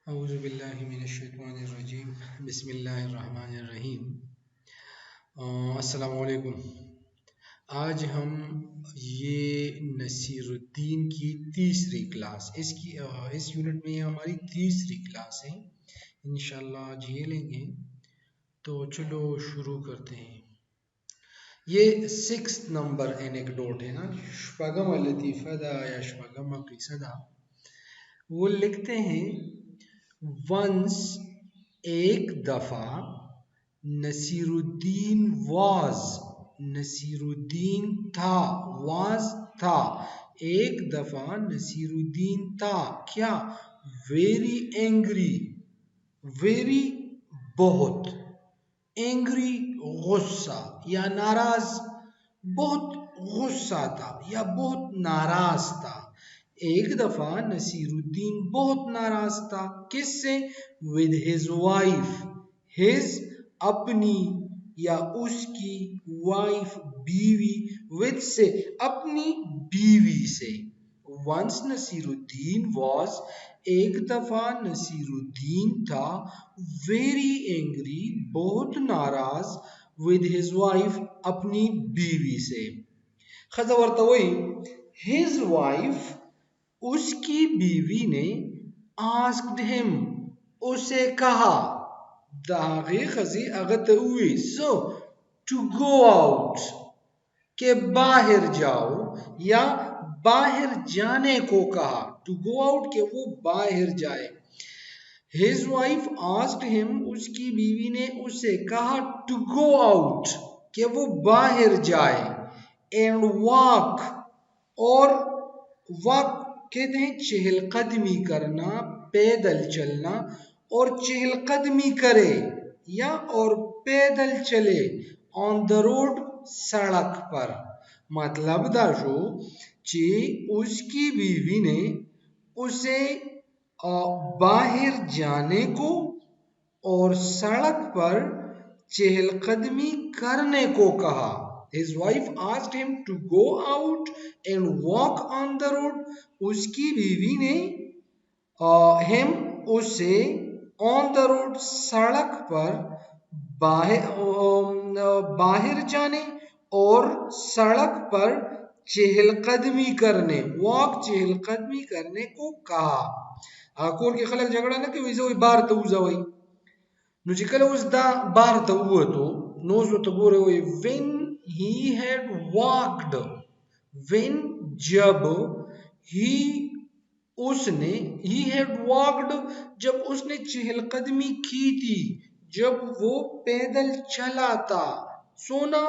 اعوذ باللہ من الشیطان الرجیم بسم اللہ الرحمن الرحیم السلام علیکم۔ آج ہم یہ نصیر الدین کی تیسری کلاس اس یونٹ میں ہماری تیسری کلاس ہے، انشاءاللہ آج یہ لیں گے۔ تو چلو شروع کرتے ہیں۔ یہ 6 نمبر اینیکڈوٹ ہے نا، شپگم لطیفہ دا یا شپگم قصہ دا۔ وہ لکھتے ہیں ونس ایک دفعہ نصیر الدین تھا ایک دفعہ نصیر الدین تھا کیا؟ ویری اینگری، ویری بہت، اینگری غصہ یا ناراض، بہت غصہ تھا یا بہت ناراض تھا۔ ایک دفعہ نصیر الدین بہت ناراض تھا، کس سے؟ with his wife، his اپنی یا اس کی، wife بیوی، with سے اپنی بیوی سے۔ once نصیر الدین was، ایک دفعہ نصیر الدین تھا، very angry، بہت ناراض، with his wife، اپنی بیوی سے۔ خزہ ورطوئی his wife، اس کی بیوی نے asked him، اسے کہا، داغی خزی اغت ہوئی، so to go out، کہ باہر جاؤ یا باہر جانے کو کہا، to go out کہ وہ باہر جائے۔ his wife asked him، اس کی بیوی نے اسے کہا to go out، کہ وہ باہر جائے، and walk، اور walk کہتے ہیں چہل قدمی کرنا، پیدل چلنا، اور چہل قدمی کرے یا اور پیدل چلے on the road، سڑک پر۔ مطلب دا شو چی اس کی بیوی نے اسے باہر جانے کو اور سڑک پر چہل قدمی کرنے کو کہا۔ His wife asked him to go out and walk on the road، اس کی بیوی نے اسے on the road، سڑک پر باہر جانے اور سڑک پر چہل قدمی کرنے، walk چہل قدمی کرنے کو کہا۔ کور کے خلق جھگڑا نہ کہ ویزوی بار تو وزوی نو چکل اس دا بار تو وہ تو نوزو تو گورے ہوئی when he had walked، when جب اس نے he had walked، جب اس نے چہل قدمی کی تھی، جب وہ پیدل چلا تھا، سونا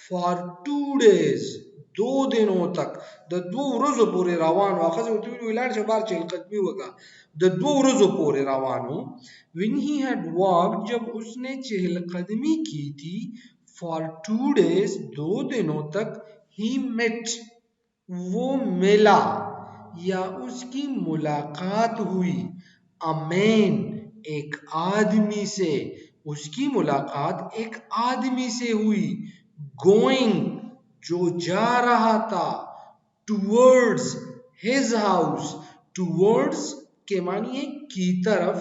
for 2 days، 2 دنوں تک، دا 2 روزو پورے روان ہوا، خزی ہوتی ہوئی لار سے بار چہل قدمی ہوگا، دا 2 روزو پورے روان ہو۔ when he had walked، جب اس نے چہل قدمی کی تھی، for 2 days، 2 دنوں تک، he met، وہ ملا یا اس کی ملاقات ہوئی، a man، ایک آدمی سے، اس کی ملاقات ایک آدمی سے ہوئی، going، جو جا رہا تھا، towards his house، towards کے معنی ہے کی طرف،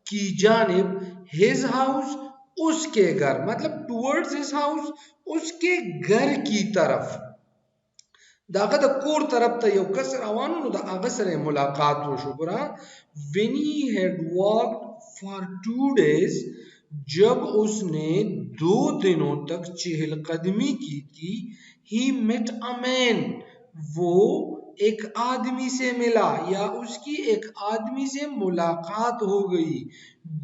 کی جانب، his house، اس کے گھر، مطلب towards his house، اس کے گھر کی طرف۔ دا اگه دا کور طرف ته یو کس روانو نو دا اگه سره ملاقات وشو. ګوره when he had walked for 2 days، جب اس نے 2 دنوں تک چہل قدمی کی تھی، he met a man، وہ ایک آدمی سے ملا یا اس کی ایک آدمی سے ملاقات ہو گئی،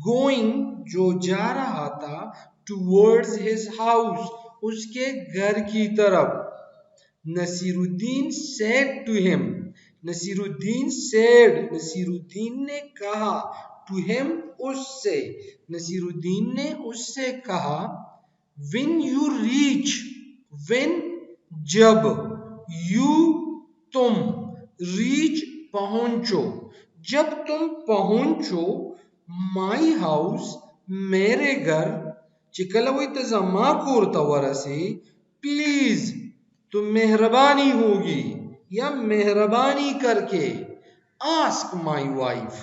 going، جو جا رہا تھا، towards his house، اس کے گھر کی طرف۔ نصیر الدین said to him، Naseer Uddin said، Naseer الدین نے کہا، to him، اس سے، نصیر الدین نے اس سے کہا، when you reach، when جب، you تم، reach پہنچو، جب تم پہنچو، my house میرے گھر، چکلوی تزما کورتا ورسی، please تو مہربانی ہوگی یا مہربانی کر کے، ask my wife،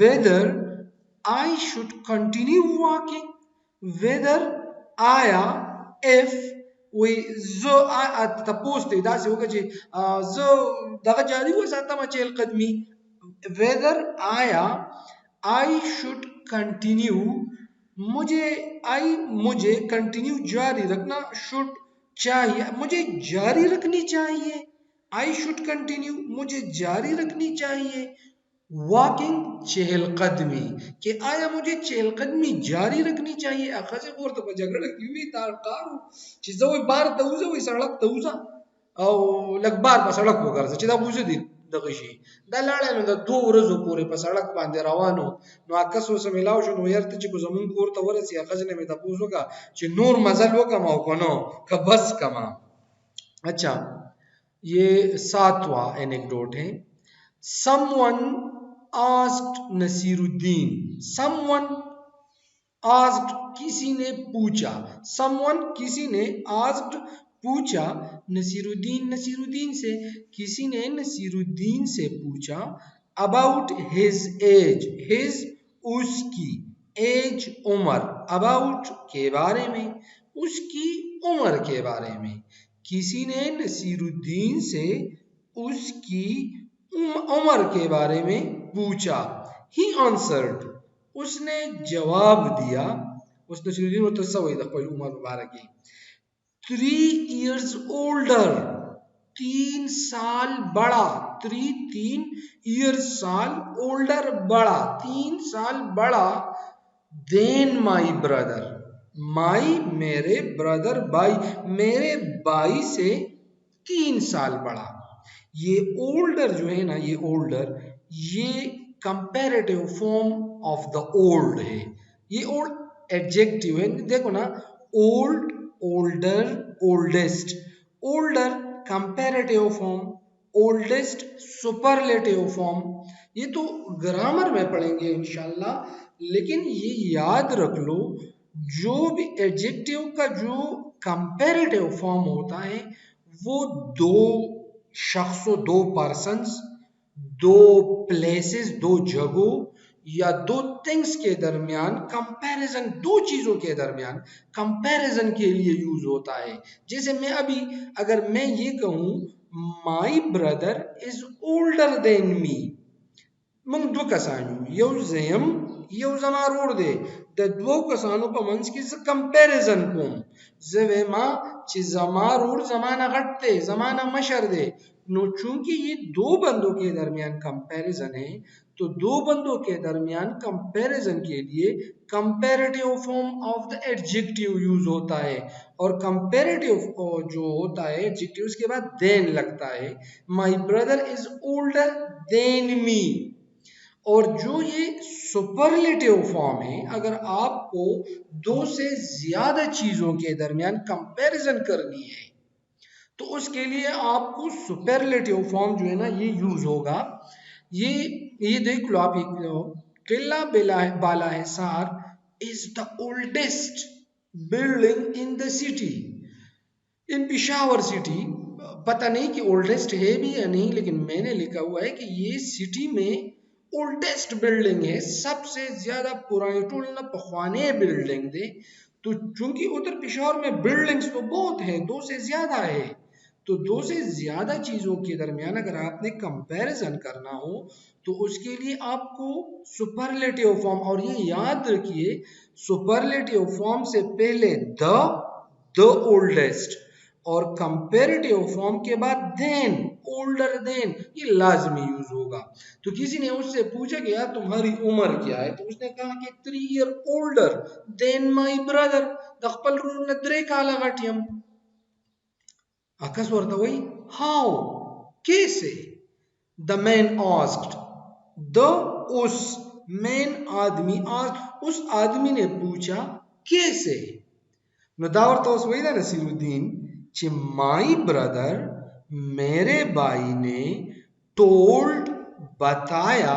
whether I should continue walking, whether آیا if وی زه تپوس دی داسې وکړه چې زه دغه جاري وساتم چهل قدمي. whether آیا I should continue مجھے کنٹینیو جاری رکھنا should چاہیے مجھے جاری رکھنی چاہیے. I should continue مجھے جاری رکھنی چاہیے. واکنگ چہل قدمی کہ آیا مجھے چہل قدمی جاری رکھنی چاہیے. اخذ ورته په جګړه کې وی تار کارو چې زوی بار ته وځي سړک ته وځه او لګ بار په سړک وګرځي چې دا بوزه دي دغه شي دا لاړې نو د 2 ورځې پورې په سړک باندې روانو نو اکس وسه ملاو شو نو يرته چې زمون کور ته ورسي اخذ نه مې تاسو کا چې نور مزل وکم او کنو ک بس کما. اچھا یہ 7واں اینیکڈوٹ ہے. someone asked Nasiruddin, someone asked کسی نے پوچھا, someone کسی نے asked پوچھا نصیرالدین سے, کسی نے نصیرالدین سے پوچھا about his age, his اس کی, age عمر, about کے بارے میں, اس کی عمر کے بارے میں. کسی نے نصیرالدین سے اس کی عمر کے بارے میں پوچھا. He answered, اس نے جواب دیا, اس نصیرالدین متصوی دا کوئی عمر مبارکی 3 years older, 3 سال بڑا, 3 years سال, older بڑا, 3 سال بڑا, than my brother, my میرے brother بھائی, میرے بھائی سے 3 سال بڑا. یہ older جو ہے نا, یہ older یہ comparative form of the old ہے. یہ old adjective ہے, دیکھو نا, old, older, oldest, older comparative form, oldest superlative form. یہ تو گرامر میں پڑھیں گے انشاءاللہ, لیکن یہ یاد رکھ لو جو بھی ایڈجیکٹیو کا جو comparative form ہوتا ہے وہ 2 شخصوں, 2 persons, 2 places, 2 جگہوں یا 2 things کے درمیان comparison, 2 چیزوں کے درمیان comparison کے لیے یوز ہوتا ہے. جیسے میں ابھی اگر میں یہ کہوں my brother is older than me, من 2 کسانو, یو زیم یو زما روڑ دے, د 2 کسانو په منځ کې ز comparison کوم, زویما چې زما روڑ زمانہ غټ دے, زمانہ مشر دے, نو چونکہ یہ 2 بندوں کے درمیان comparison ہے تو 2 بندوں کے درمیان comparison کے لیے comparative form of the adjective use ہوتا ہے, اور comparative جو ہوتا ہے adjective اس کے بعد than لگتا ہے. my brother is older than me. اور جو یہ سپرلیٹیو فارم ہے, اگر آپ کو 2 سے زیادہ چیزوں کے درمیان کمپیریزن کرنی ہے تو اس کے لیے آپ کو سپرلیٹیو فارم جو ہے نا یہ یوز ہوگا. یہ دیکھ لو آپ, قلعہ بالا حصار is the oldest building in the city, in Peshawar city. پتہ نہیں کہ اولڈسٹ ہے بھی یا نہیں, لیکن میں نے لکھا ہوا ہے کہ یہ سٹی میں اولڈسٹ بلڈنگ ہے, سب سے زیادہ پرانی ٹولنا پخوانے بلڈنگ دے. تو چونکہ ادھر پشاور میں بلڈنگز تو بہت ہیں, 2 سے زیادہ ہے, تو 2 سے زیادہ چیزوں کے درمیان اگر آپ نے کمپیریزن کرنا ہو تو اس کے لیے آپ کو سپرلیٹیو فارم, اور یہ یاد رکھیے سپرلیٹیو فارم سے پہلے the oldest, اور کمپیریٹیو فارم کے بعد then, older than, یہ لازمی یوز ہوگا. تو کسی نے اس سے پوچھا کہ یار تمہاری عمر کیا ہے, تو اس نے کہا کہ 3 year older than my brother, دخپل رول ندرے کالا غٹیم. اکس ورطا وئی how, کیسے. the man asked, us man آدمی asked, اس آدمی نے پوچھا کیسے. نو داور تو اس وئی دا نصیرالدین کہ my brother, میرے بھائی نے, told, بتایا,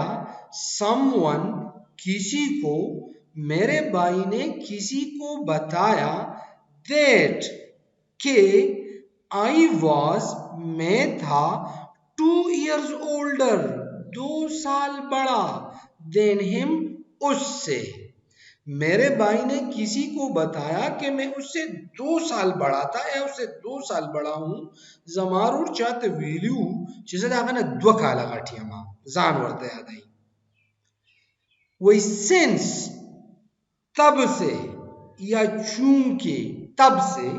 someone, کسی کو, میرے بھائی نے کسی کو بتایا, that کہ I was میں تھا 2 years older 2 سال بڑا than him اس سے. میرے بھائی نے کسی کو بتایا کہ میں اس سے 2 سال بڑا تھا یا اس سے 2 سال بڑا ہوں. زمارور چاہتے ویلیو چیزیں دا گنا 2 کالا گاٹھی ہما زان ورتے آدھائی. وہی سینس تب سے یا چونکہ تب سے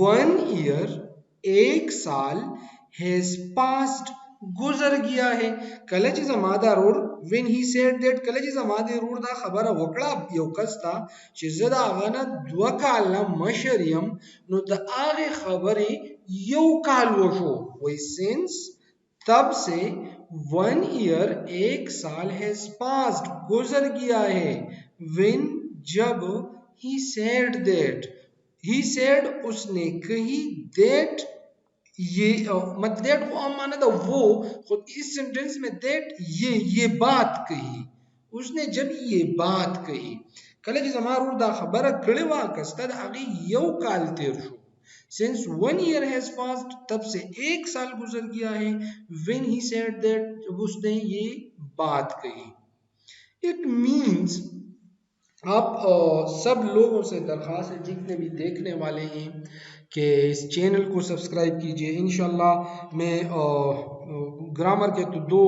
1 year 1 سال has passed گزر گیا ہے. کلچ زمادہ رور when he said that کلچ زمادہ رور دا خبر وکڑا یو کستا چیز دا آغانا 2 کالنا مشریم نو دا آغی خبری you call Vishwa. We sense تب سے 1 year 1 سال has passed گزر گیا ہے. when جب he said that he said اس نے کہی that یہ مطلب دیٹ کو مانا دا وہ خود اس سنٹنس میں دیٹ یہ بات کہی اس نے جب یہ بات کہی کلچ زمارور دا خبر کڑی واقستا دا آگی یو کال تیر شو. since 1 year has passed تب سے 1 سال گزر گیا ہے. when he said that جب اس نے یہ بات کہی. it means آپ سب لوگوں سے درخواست ہے جتنے بھی دیکھنے والے ہیں کہ اس چینل کو سبسکرائب کیجئے. انشاءاللہ میں گرامر کے تو 2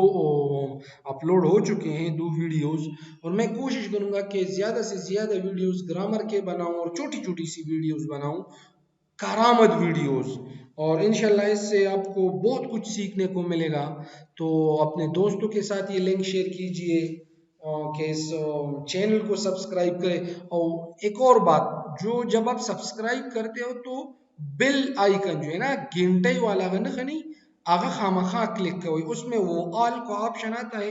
اپلوڈ ہو چکے ہیں 2 ویڈیوز اور میں کوشش کروں گا کہ زیادہ سے زیادہ ویڈیوز گرامر کے بناؤں اور چھوٹی چھوٹی سی ویڈیوز بناؤں کارآمد ویڈیوز اور انشاءاللہ اس سے آپ کو بہت کچھ سیکھنے کو ملے گا. تو اپنے دوستوں کے ساتھ یہ لنک شیئر کیجئے کہ اس چینل کو سبسکرائب کرے. اور ایک اور بات جو جب آپ سبسکرائب کرتے ہو تو بیل آئیکن جو ہے نا گھنٹے والا خنی آگا خامخواہ کلک کرو اس میں وہ آل کو آپشن آتا ہے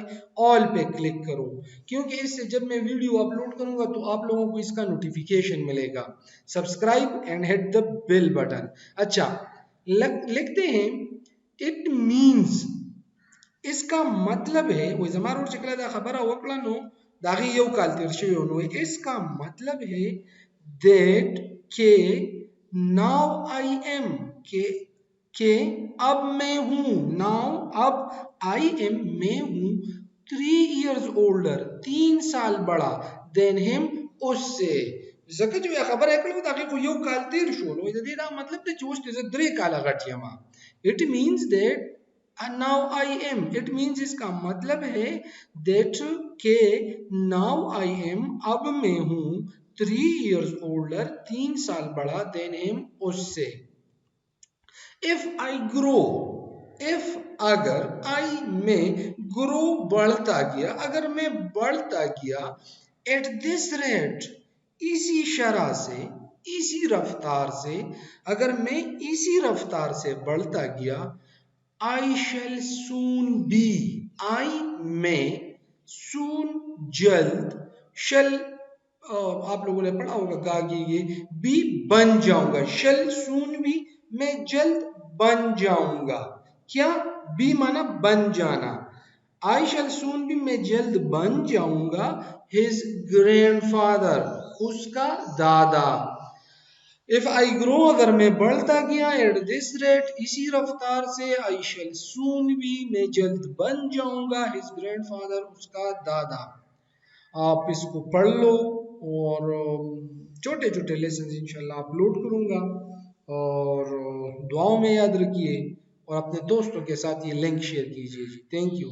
آل پہ کلک کرو کیونکہ اس سے جب میں ویڈیو اپلوڈ کروں گا تو آپ لوگوں کو اس کا نوٹیفیکیشن ملے گا. Subscribe and hit the bell button. اچھا لکھتے ہیں اٹ مینز اس کا مطلب ہے وہ زمارور چکلا دا خبرہ وکلا نو داغی یو کال ترشیو نو اس کا مطلب ہے that کہ now I am کہ اب میں ہوں now اب I am میں ہوں 3 years older 3 سال بڑا than him اس سے. زکر جو یہ خبر ہے کہ تاکہ کوئی یو کال تیر شو نو یہ دا مطلب تے چوشتے سے 3 کالا گھٹیا ما. it means that and now I am it means اس کا مطلب ہے that کہ now I am اب میں ہوں 3 years older 3 سال بڑا than him اس سے. if I grow if اگر I میں grow بڑھتا گیا اگر میں بڑھتا گیا at this rate اسی شرح سے اسی رفتار سے اگر میں اسی رفتار سے بڑھتا گیا I shall soon be I میں soon جلد shall آپ لوگوں نے پڑھا ہوگا گاگی یہ بھی بن جاؤں گا shall soon be میں جلد بن جاؤں گا. کیا بھی مانا بن جانا. I shall soon be میں جلد بن جاؤں گا his grandfather اس کا دادا. if I grow اگر میں بڑھتا گیا at this rate اسی رفتار سے I shall soon be میں جلد بن جاؤں گا his grandfather اس کا دادا. آپ اس کو پڑھ لو اور چھوٹے چھوٹے لیسنز انشاءاللہ اپلوڈ کروں گا اور دعاؤں میں یاد رکھیے اور اپنے دوستوں کے ساتھ یہ لنک شیئر کیجیے. Thank you.